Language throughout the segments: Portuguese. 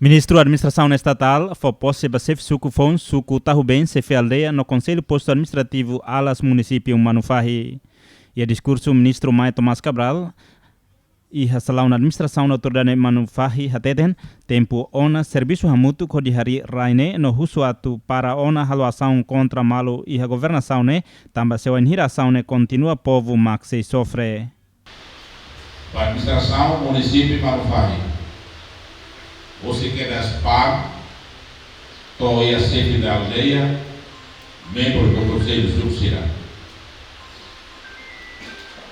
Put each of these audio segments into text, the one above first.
Ministro da Administração Estatal foi posse para suku fon suku Tahuben CF Aldeia no Conselho Posto Administrativo Alas Município Manufahi. E a discurso ministro Maia Tomás Cabral e a salão na administração da autoridade Manufahi Hateten tempo ona serviço hamutu ko dihari raine no husuatu para ona haluação contra malo e a governação ne tamba seu enhiração ne continua povo maxi sofre. A administração município Manufahi você quer das par toia chefe da aldeia membro do conselho subsidiário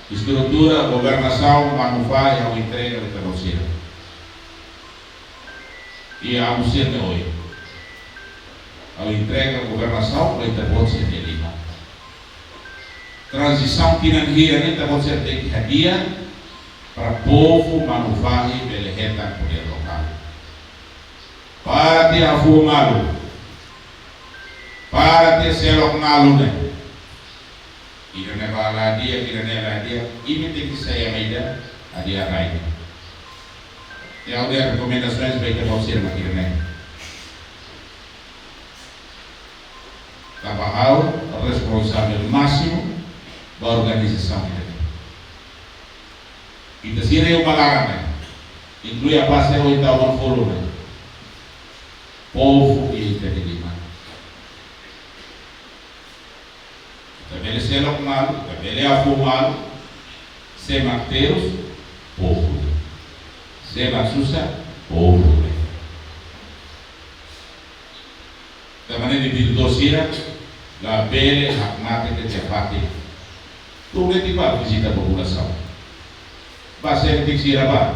estrutura governação Manufahi ao entrega de carroceira e a museu de hoje ao entrega governação para interpor-se de Lima transição financeira nem pode ser de dia para povo Manufahi beleheta poder local para ter afumado para ter selok nalune irane bala dia ini tem que sair meida a dia raio e ao der recomendações vai ter você na irane trabalhar o responsável máximo da organização e desire o malarane inclui a base o então volume povo e inteligência. Também se locado, também afumado, se Mateus, povo. Se Masusa, povo. Da maneira de dosira, la bele hakmate de tefate. Tudo é tipo a visita à população. Vai ser que se irá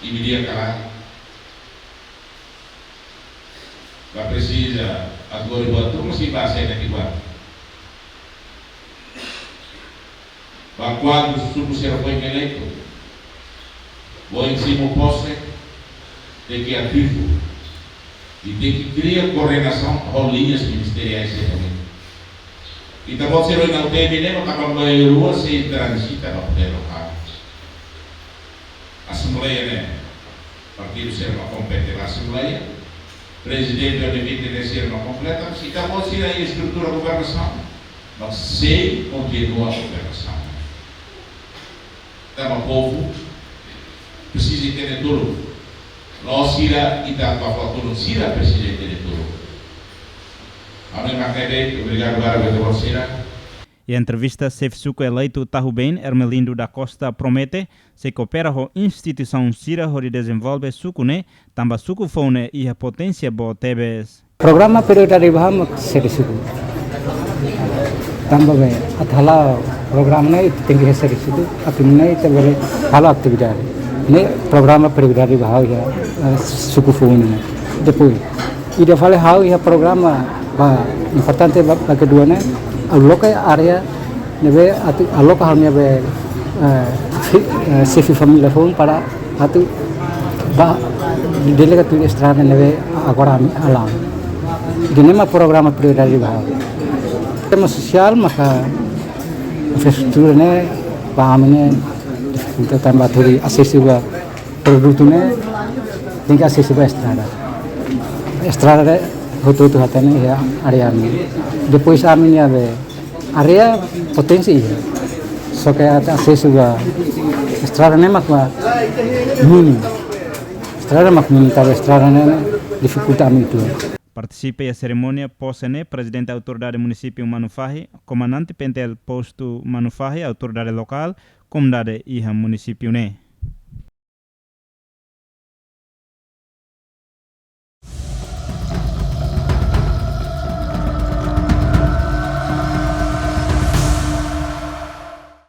e me diga calar. Vai precisa agora buat tudo se vai ser aqui agora. Vai quando supo ser foi eleito. Vou em cima posse de que ativo e tem que criar coordenação com linhas ministeriais também. Então você não tem nem para campanha rua se transita no poder local. Assembleia né? Partido ser uma competente assembleia. Presidente deve ser uma completa, então pode ser a estrutura da governação, mas sem continuar a governação. Então o povo precisa ter tudo. Nós irá e dar para falar tudo, se irá presidente de tudo. A minha matéria, obrigado para você. E a entrevista Sefsuco eleito Tahuben Hermelindo da Costa promete se coopera com a instituição Sira de desenvolve sucune, tamba suco fone e a potência bo tebes. Programa prioritário baham serisuku. Tamba bem, athala programa ne tinggi serisuku, apinne te bere hala atividade. Ne programa prioritário bahau ya suku fone. Depois, ida fale hau ya programa ba importante ba kedua ne aloka area nebe aloka halnya be CF família phone para atu ba delegado estrada nebe agora alam ini mah programa prioritas bahwa tema sosial maka infrastrukturnya pahamnya untuk tambah dari akses juga produknya tinggal akses juga estrada hotu hatane ya area ini depois aminya be area potensi so kaya akses juga estrada ne makwa mini estrada tahu estrada ne dificuldade muito. Participe a cerimônia posse-ne presidente da autoridade município Manufahi, comandante pentel posto Manufahi, autoridade local, comunidade e município ne.